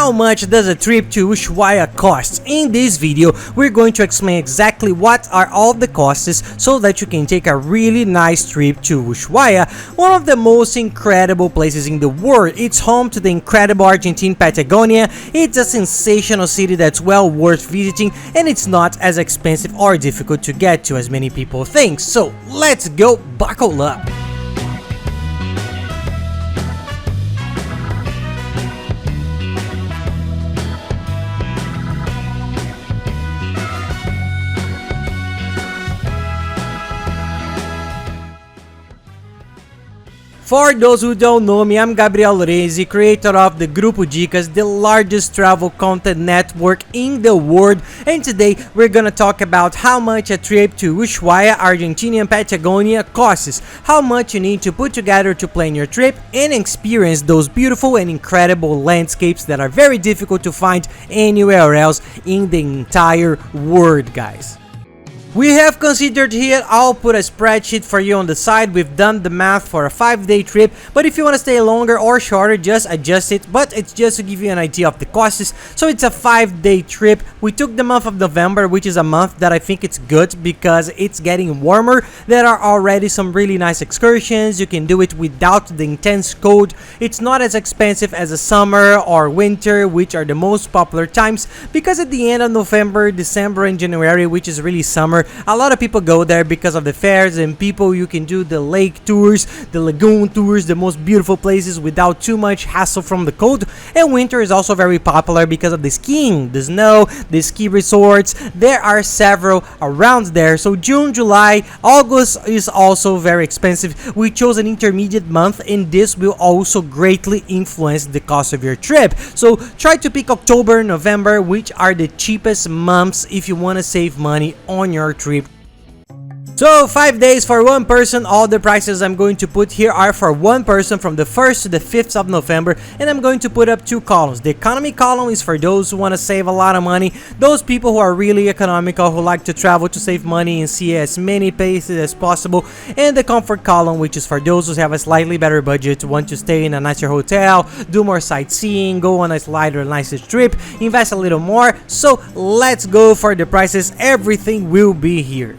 how much does a trip to Ushuaia cost? In this video, we're going to explain exactly what are all the costs so that you can take a really nice trip to Ushuaia, one of the most incredible places in the world. It's home to the incredible Argentine Patagonia. It's a sensational city that's well worth visiting, and it's not as expensive or difficult to get to as many people think. So let's go, buckle up. For those who don't know me, I'm Gabriel Lorenzi, creator of the Grupo Dicas, the largest travel content network in the world, and today we're gonna talk about how much a trip to Ushuaia, Argentine Patagonia costs, how much you need to put together to plan your trip and experience those beautiful and incredible landscapes that are very difficult to find anywhere else in the entire world, guys. We have considered here, I'll put a spreadsheet for you on the side. We've done the math for a 5-day trip, but if you want to stay longer or shorter, just adjust it. But it's just to give you an idea of the costs. So it's a 5-day trip. We took the month of November, which is a month that I think it's good because it's getting warmer. There are already some really nice excursions. You can do it without the intense cold. It's not as expensive as a summer or winter, which are the most popular times, because at the end of November, December and January, which is really summer, a lot of people go there because of the fairs and people. You can do the lake tours, the lagoon tours, the most beautiful places without too much hassle from the cold. And winter is also very popular because of the skiing, the snow, the ski resorts. There are several around there. So June, July, August is also very expensive. We chose an intermediate month, and this will also greatly influence the cost of your trip. So try to pick October, November, which are the cheapest months if you want to save money on your trip. So 5 days for one person. All the prices I'm going to put here are for one person from the 1st to the 5th of November, and I'm going to put up two columns. The economy column is for those who want to save a lot of money, those people who are really economical, who like to travel to save money and see as many places as possible, and the comfort column, which is for those who have a slightly better budget, want to stay in a nicer hotel, do more sightseeing, go on a lighter, nicer trip, invest a little more. So let's go for the prices. Everything will be here.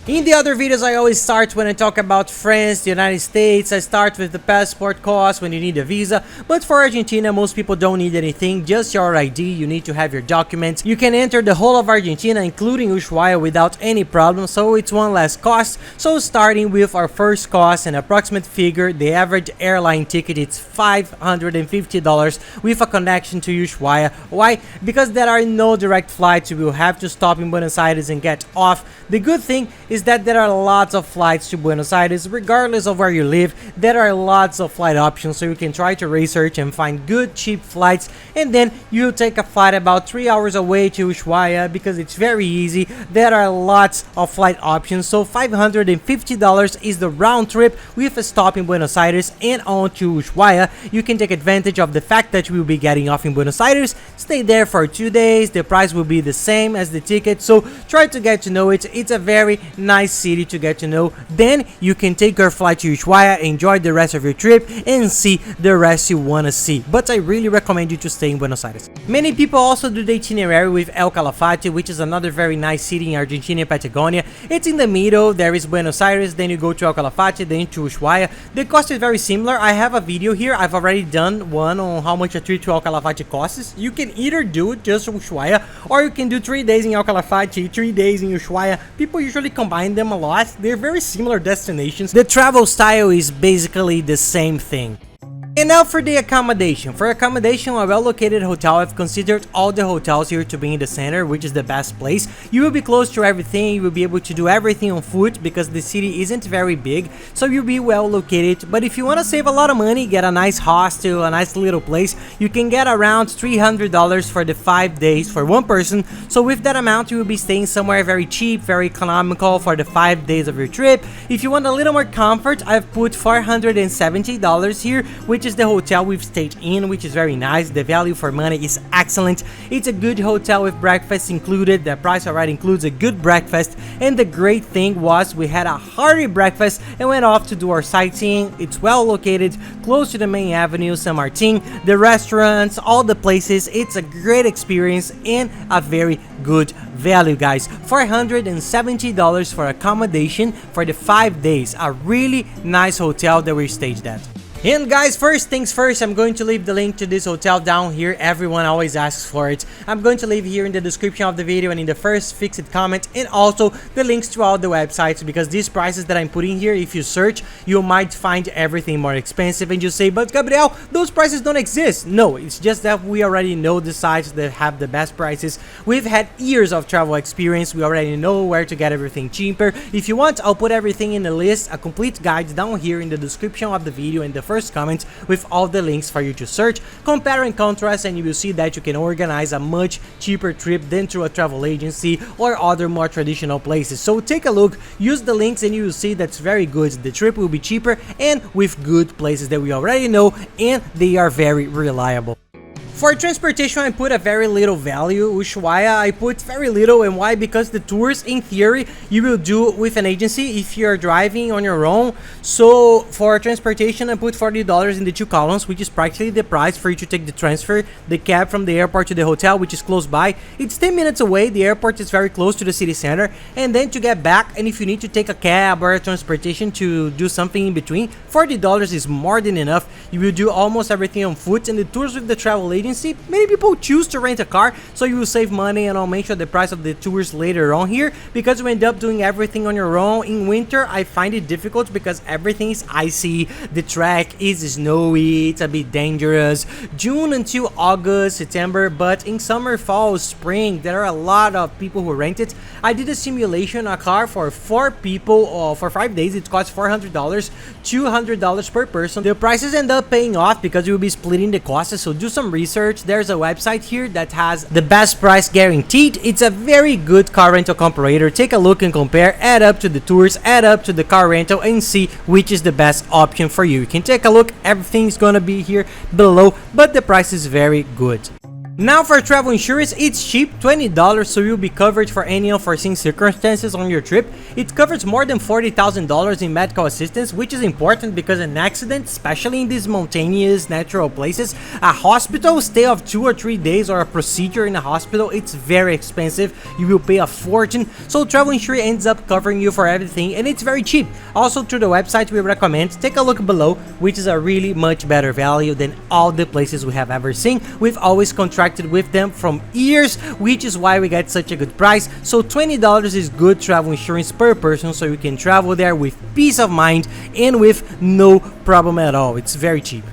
In the other videos, I always start when I talk about France, the United States. I start with the passport cost when you need a visa. But for Argentina, most people don't need anything, just your ID. You need to have your documents. You can enter the whole of Argentina, including Ushuaia, without any problem, so it's one less cost. So starting with our first cost, an approximate figure, the average airline ticket, it's $550 with a connection to Ushuaia. Why? Because there are no direct flights. You will have to stop in Buenos Aires and get off. The good thing is that there are lots of flights to Buenos Aires, regardless of where you live. There are lots of flight options, so you can try to research and find good cheap flights, and then you take a flight about 3 hours away to Ushuaia because it's very easy. There are lots of flight options, so $550 is the round trip with a stop in Buenos Aires and on to Ushuaia. You can take advantage of the fact that we will be getting off in Buenos Aires, stay there for 2 days. The price will be the same as the ticket, so try to get to know it. It's a very nice city to get to know. Then you can take your flight to Ushuaia, enjoy the rest of your trip, and see the rest you want to see. But I really recommend you to stay in Buenos Aires. Many people also do the itinerary with El Calafate, which is another very nice city in Argentina, Patagonia. It's in the middle. There is Buenos Aires, then you go to El Calafate, then to Ushuaia. The cost is very similar. I have a video here. I've already done one on how much a trip to El Calafate costs. You can either do it just Ushuaia, or you can do 3 days in El Calafate, 3 days in Ushuaia. People usually combine them a lot. They're very similar destinations. The travel style is basically the same thing. And now for the accommodation. For accommodation, a well-located hotel. I've considered all the hotels here to be in the center, which is the best place. You will be close to everything. You will be able to do everything on foot because the city isn't very big, so you'll be well located. But if you want to save a lot of money, get a nice hostel, a nice little place, you can get around $300 for the 5 days for one person. So with that amount, you will be staying somewhere very cheap, very economical for the 5 days of your trip. If you want a little more comfort, I've put $470 here, which is the hotel we've stayed in, which is very nice. The value for money is excellent. It's a good hotel with breakfast included. The price already includes a good breakfast, and the great thing was we had a hearty breakfast and went off to do our sightseeing. It's well located, close to the main avenue, San Martin, the restaurants, all the places. It's a great experience and a very good value, guys. $470 for accommodation for the 5 days. A really nice hotel that we stayed at. And guys, first things first, I'm going to leave the link to this hotel down here. Everyone always asks for it. I'm going to leave here in the description of the video and in the first fixed comment, and also the links to all the websites, because these prices that I'm putting here, if you search, you might find everything more expensive and you say, but Gabriel, those prices don't exist. No, it's just that we already know the sites that have the best prices. We've had years of travel experience. We already know where to get everything cheaper. If you want, I'll put everything in a list, a complete guide down here in the description of the video and the first comment with all the links for you to search, compare and contrast, and you will see that you can organize a much cheaper trip than through a travel agency or other more traditional places. So take a look, use the links, and you will see that's very good. The trip will be cheaper and with good places that we already know, and they are very reliable. For transportation, I put a very little value. Ushuaia, I put very little. And why? Because the tours, in theory, you will do with an agency if you're driving on your own. So for transportation, I put $40 in the two columns, which is practically the price for you to take the transfer, the cab from the airport to the hotel, which is close by. It's 10 minutes away. The airport is very close to the city center. And then to get back, and if you need to take a cab or a transportation to do something in between, $40 is more than enough. You will do almost everything on foot, and the tours with the travel agency, many people choose to rent a car, so you will save money, and I'll mention the price of the tours later on here, because you end up doing everything on your own. In winter, I find it difficult because everything is icy, the track is snowy, it's a bit dangerous. June until August, September, but in summer, fall, spring, there are a lot of people who rent it. I did a simulation, a car for 4 people for 5 days, it costs $400, $200 per person. The prices end up paying off because you will be splitting the costs, so do some research. There's a website here that has the best price guaranteed. It's a very good car rental comparator. Take a look and compare, add up to the tours, add up to the car rental, and see which is the best option for you. You can take a look, everything's gonna be here below, but the price is very good. Now for travel insurance, it's cheap, $20, so you'll be covered for any unforeseen circumstances on your trip. It covers more than $40,000 in medical assistance, which is important because an accident, especially in these mountainous natural places, a hospital stay of 2 or 3 days or a procedure in a hospital, it's very expensive. You will pay a fortune, so travel insurance ends up covering you for everything, and it's very cheap. Also through the website we recommend, take a look below, which is a really much better value than all the places we have ever seen. We've always contracted with them from years, which is why we get such a good price. So $20 is good travel insurance per person, so you can travel there with peace of mind and with no problem at all. It's very cheap.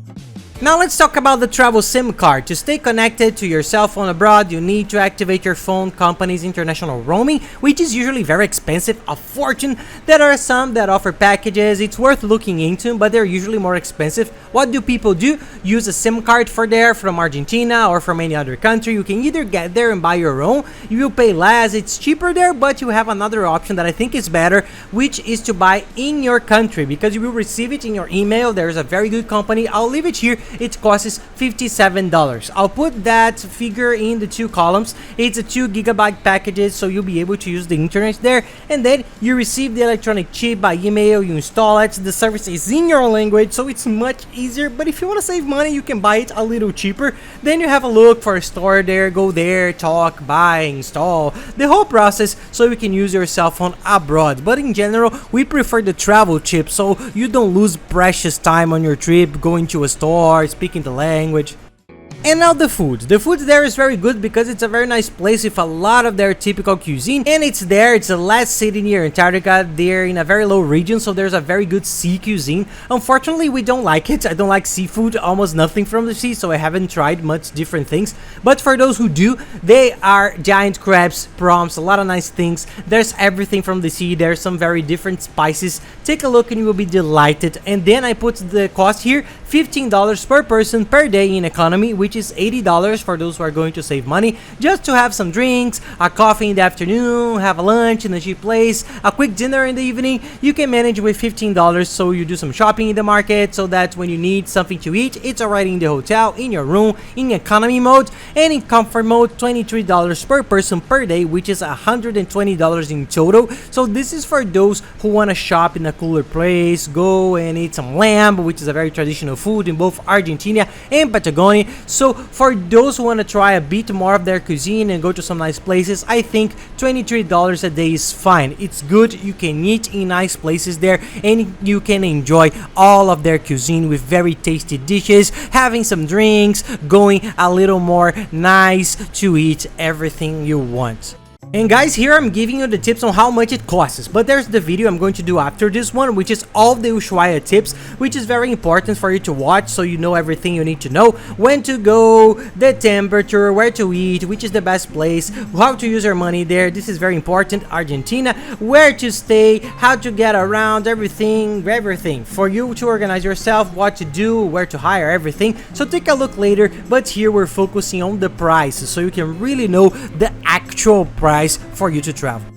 Now let's talk about the travel SIM card. To stay connected to your cell phone abroad, you need to activate your phone company's international roaming, which is usually very expensive, a fortune. There are some that offer packages, it's worth looking into, but they're usually more expensive. What do people do? Use a SIM card for there from Argentina or from any other country. You can either get there and buy your own, you will pay less, it's cheaper there, but you have another option that I think is better, which is to buy in your country, because you will receive it in your email. There's a very good company, I'll leave it here. It costs $57. I'll put that figure in the two columns. It's a 2 GB packages, so you'll be able to use the internet there, and then you receive the electronic chip by email, you install it, the service is in your language, so it's much easier. But if you want to save money, you can buy it a little cheaper. Then you have a look for a store there, go there, talk, buy, install, the whole process, so you can use your cell phone abroad. But in general, we prefer the travel chip, so you don't lose precious time on your trip going to a store, speaking the language. And now the food. The food there is very good because it's a very nice place with a lot of their typical cuisine, and it's the last city near Antarctica. They're in a very low region, so there's a very good sea cuisine. Unfortunately, we don't like it. I don't like seafood, almost nothing from the sea, so I haven't tried much different things. But for those who do, they are giant crabs, prawns, a lot of nice things. There's everything from the sea. There's some very different spices. Take a look and you will be delighted. And then I put the cost here, $15 per person per day in economy, which is $80 for those who are going to save money, just to have some drinks, a coffee in the afternoon, have a lunch in a cheap place, a quick dinner in the evening. You can manage with $15, so you do some shopping in the market, so that when you need something to eat, it's already in the hotel, in your room, in economy mode. And in comfort mode, $23 per person per day, which is $120 in total. So this is for those who want to shop in a cooler place, go and eat some lamb, which is a very traditional food in both Argentina and Patagonia. So for those who want to try a bit more of their cuisine and go to some nice places, I think $23 a day is fine. It's good. You can eat in nice places there, and you can enjoy all of their cuisine with very tasty dishes, having some drinks, going a little more nice to eat everything you want. And guys, here I'm giving you the tips on how much it costs, but there's the video I'm going to do after this one, which is all the Ushuaia tips, which is very important for you to watch, so you know everything you need to know: when to go, the temperature, where to eat, which is the best place, how to use your money there. This is very important. Argentina, where to stay, how to get around, everything for you to organize yourself, what to do, where to hire, everything. So take a look later, but here we're focusing on the price, so you can really know the actual price for you to travel.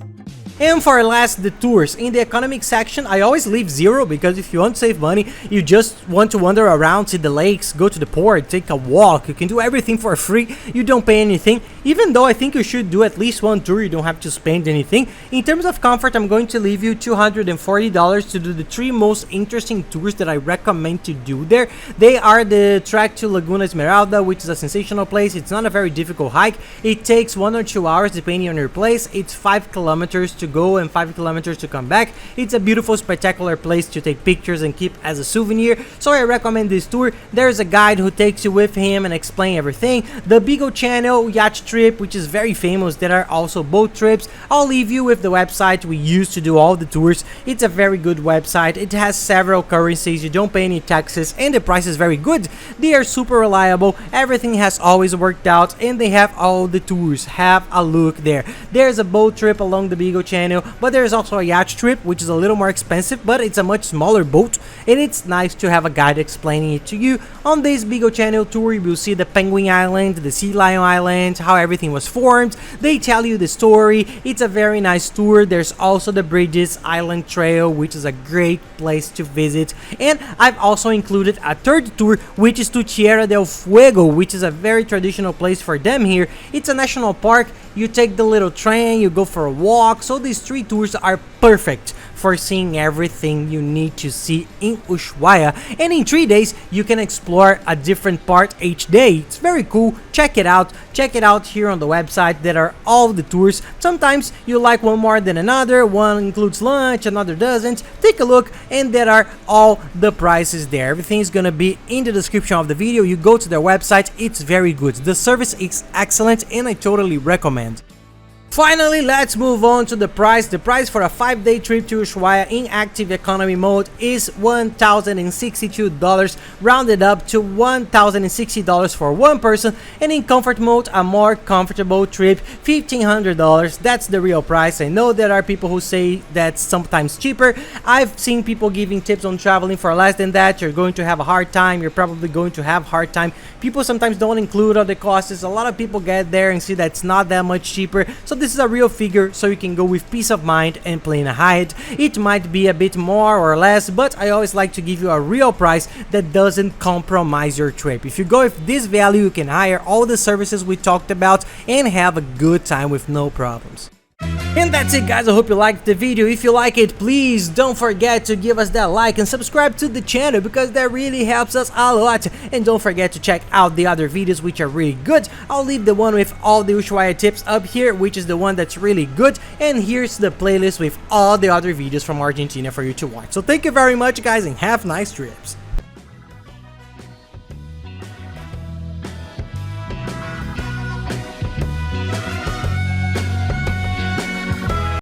And for last, the tours. In the economic section, I always leave zero, because if you want to save money, you just want to wander around, see the lakes, go to the port, take a walk, you can do everything for free. You don't pay anything, even though I think you should do at least one tour. You don't have to spend anything. In terms of comfort, I'm going to leave you $240 to do the 3 most interesting tours that I recommend to do there. They are the trek to Laguna Esmeralda, which is a sensational place. It's not a very difficult hike. It takes 1 or 2 hours depending on your place. It's 5 kilometers to go and 5 kilometers to come back. It's a beautiful, spectacular place to take pictures and keep as a souvenir, so I recommend this tour. There's a guide who takes you with him and explain everything. The Beagle Channel yacht trip, which is very famous. There are also boat trips. I'll leave you with the website we use to do all the tours. It's a very good website. It has several currencies. You don't pay any taxes, and the price is very good. They are super reliable. Everything has always worked out, and they have all the tours. Have a look there. There's a boat trip along the Beagle Channel, but there's also a yacht trip, which is a little more expensive, but it's a much smaller boat, and it's nice to have a guide explaining it to you. On this Beagle Channel tour, you will see the Penguin Island, the Sea Lion Island, how everything was formed. They tell you the story. It's a very nice tour. There's also the Bridges Island Trail, which is a great place to visit. And I've also included a third tour, which is to Tierra del Fuego, which is a very traditional place for them here. It's a national park. You take the little train, you go for a walk. So these 3 tours are perfect for seeing everything you need to see in Ushuaia. And in 3 days, you can explore a different part each day. It's very cool. Check it out. Check it out here on the website. There are all the tours. Sometimes you like one more than another. One includes lunch, another doesn't. Take a look, and there are all the prices there. Everything is gonna be in the description of the video. You go to their website. It's very good. The service is excellent, and I totally recommend. Finally, let's move on to the price. The price for a 5-day trip to Ushuaia in active economy mode is $1,062, rounded up to $1,060 for one person, and in comfort mode, a more comfortable trip, $1,500. That's the real price. I know there are people who say that's sometimes cheaper. I've seen people giving tips on traveling for less than that. You're going to have a hard time. You're probably going to have a hard time. People sometimes don't include all the costs. A lot of people get there and see that's not that much cheaper. So this is a real figure, so you can go with peace of mind and plan ahead. It might be a bit more or less, but I always like to give you a real price that doesn't compromise your trip. If you go with this value, you can hire all the services we talked about and have a good time with no problems. And that's it, guys. I hope you liked the video. If you like it, please don't forget to give us that like and subscribe to the channel, because that really helps us a lot. And don't forget to check out the other videos, which are really good. I'll leave the one with all the Ushuaia tips up here, which is the one that's really good. And here's the playlist with all the other videos from Argentina for you to watch. So thank you very much, guys, and have nice trips.